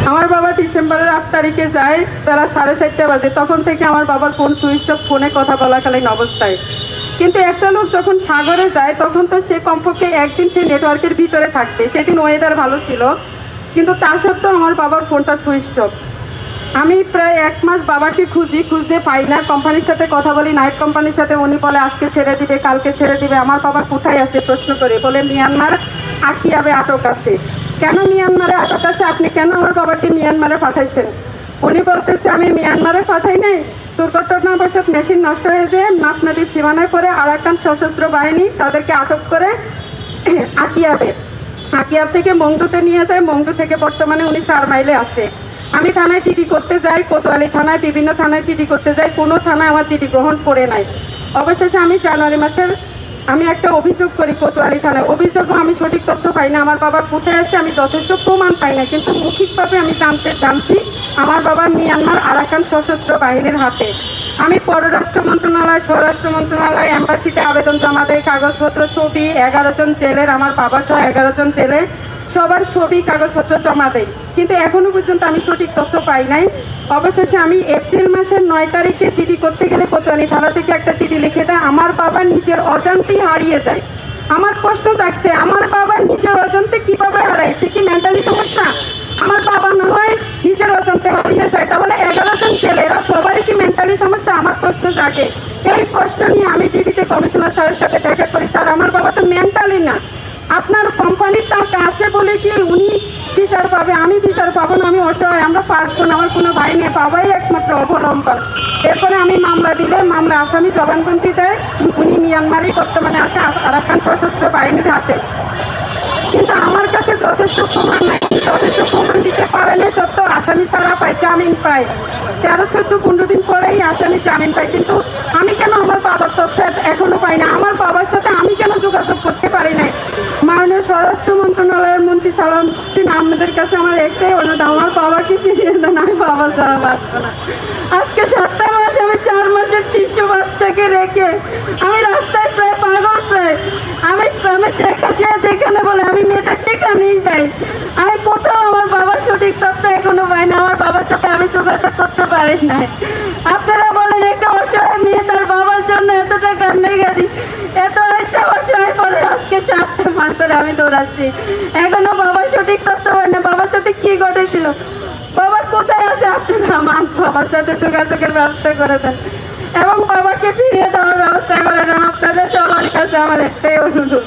আমার বাবা ডিসেম্বরের 8 তারিখে যায় বেলা 4:30 বাজে। তখন থেকে আমার বাবার ফোন সুইচ অফ, ফোনে কথা বলাকালীন অবস্থায়। কিন্তু একটা লোক যখন সাগরে যায় তখন তো সে কমপক্ষে একদিন সে নেটওয়ার্কের ভিতরে থাকবে। সেদিন ওয়েদার ভালো ছিল, কিন্তু তা সত্ত্বেও আমার বাবার ফোনটা সুইচ অফ। আমি প্রায় 1 মাস বাবাকে খুঁজতে পাই না। কোম্পানির সাথে কথা বলি, নাইট কোম্পানির সাথে, উনি বলে আজকে ছেড়ে দিবে, কালকে ছেড়ে দিবে। আমার বাবা কোথায় আছে প্রশ্ন করে, বলে মিয়ানমার আকিয়াবে আটক আছে। কেন মিয়ানমারে আটক আছে? আপনি কেন আমার বাবাকে মিয়ানমারে পাঠাইছেন? উনি বলতেছে আমি মিয়ানমারে পাঠাই নাই, দুর্ঘটনাবশত মেশিন নষ্ট হয়ে যায় মাপ নদীর সীমানায় পরে আরাকান সশস্ত্র বাহিনী তাদেরকে আটক করে আকিয়াব থেকে মংডুতে নিয়ে যায়। মংডু থেকে বর্তমানে উনি 4 মাইলে আছে। আমি থানায় চিঠি করতে যাই, কোতোয়ালি থানায়, বিভিন্ন থানায় চিঠি করতে যাই, কোনো থানায় আমার চিঠি গ্রহণ করে নাই। অবশেষে আমি জানুয়ারি মাসের একটা অভিযোগ করি কোতোয়ালি থানায়। অভিযোগও আমি সঠিক তথ্য পাই না, আমার বাবা কোথায় আছে আমি যথেষ্ট প্রমাণ পাই না। কিন্তু মৌখিকভাবে আমি জানছি আমার বাবা মিয়ানমার আরাকান সশস্ত্র বাহিনীর হাতে। আমি পররাষ্ট্র মন্ত্রণালয়, স্বরাষ্ট্র মন্ত্রণালয়, এম্বাসিতে আবেদন জমা দেয়, কাগজপত্র, ছবি, 11 জন জেলের, আমার বাবা সহ 11 জন জেলে সবার ছবি, কাগজপত্র জমা দেয়, কিন্তু এখনো পর্যন্ত আমি সঠিক তথ্য পাই নাই। অবশেষে আমি এপ্রিল মাসের 9 তারিখে চিঠি করতে গেলে কোতোয়ালি থানা থেকে একটা চিঠি লিখে দেয়। আমার বাবা নিজের অজান্তেই হারিয়ে যায়। আমার প্রশ্ন থাকছে, আমার বাবা নিজের অজান্তে কিভাবে হারায়? সে কি মেন্টালি সমস্যা? আমার বাবা না হয় নিজের অজান্তে হারিয়ে যায়, তাহলে 11 জন ছেলে এরা সবারই কি মেন্টালি সমস্যা? আমার প্রশ্ন থাকে। এই প্রশ্ন নিয়ে আমি টিভিতে কমিশনার স্যারের সাথে দেখা করি। স্যার, আমার বাবা তো মেন্টালি না, আপনার কোম্পানির টাকা আছে বলে কি উনি বিচার পাবে? আমি বিচার পাবো না, আমি অসহায়, আমরা 5 জন, আমার কোনো ভাই নেই, বাবাই একমাত্র অবলম্বন। এরপরে আমি মামলা দিলে মামলা আসামি জবানবন্দি দেয়, উনি মিয়ানমারই বর্তমানে আছে আরাকান সশস্ত্র বাহিনীর হাতে। কিন্তু আমার কাছে যথেষ্ট প্রমাণ নাই, যথেষ্ট প্রমাণ দিতে পারে না সত্ত্বেও আসামি ছাড়া পায়, জামিন পায়। 13-14-15 দিন পরেই আসামি জামিন পায়। কিন্তু আমি কেন আমার বাবার তথ্য এখনো পাই না? আমার বাবার সাথে আমি কেন যোগাযোগ করতে পারি নাই? মাননীয় স্বরাষ্ট্র মন্ত্রণালয়ের মন্ত্রী সালাউদ্দিন আহমেদের কাছে আমার একটাই অনুরোধ, আমার বাবাকে ফিরিয়ে দেন, আমি বাবা ছাড়া বাঁচবো না। আজকে 7টা মাস আমি 4 মাসের শিশু বাচ্চাকে রেখে আমি রাস্তায় প্রায় পাগল, আমি যেখানে বলে আমি মেয়েটা সেখানেই যাই। আমি কোথাও আমার বাবার সঠিক তথ্য এখনো পাই না, আমার বাবার সাথে আমি যোগাযোগ করতে পারি না। আপনারা বলেন একটা অসহায় মেয়ে তার বাবার জন্য এতটা কান্নাকাটি, এত একটা অসহায় পরে আজকে 7টা মাস ধরে আমি দৌড়াচ্ছি, এখনো বাবার সঠিক তথ্য হয় না। বাবার সাথে কি ঘটেছিল, বাবা কোথায় আছে? আপনারা আমার বাবার সাথে যোগাযোগের ব্যবস্থা করে দেন এবং বাবাকে ফিরিয়ে দেওয়ার ব্যবস্থা করে দেন। আপনাদের সবার কাছে আমার একটাই অনুরোধ।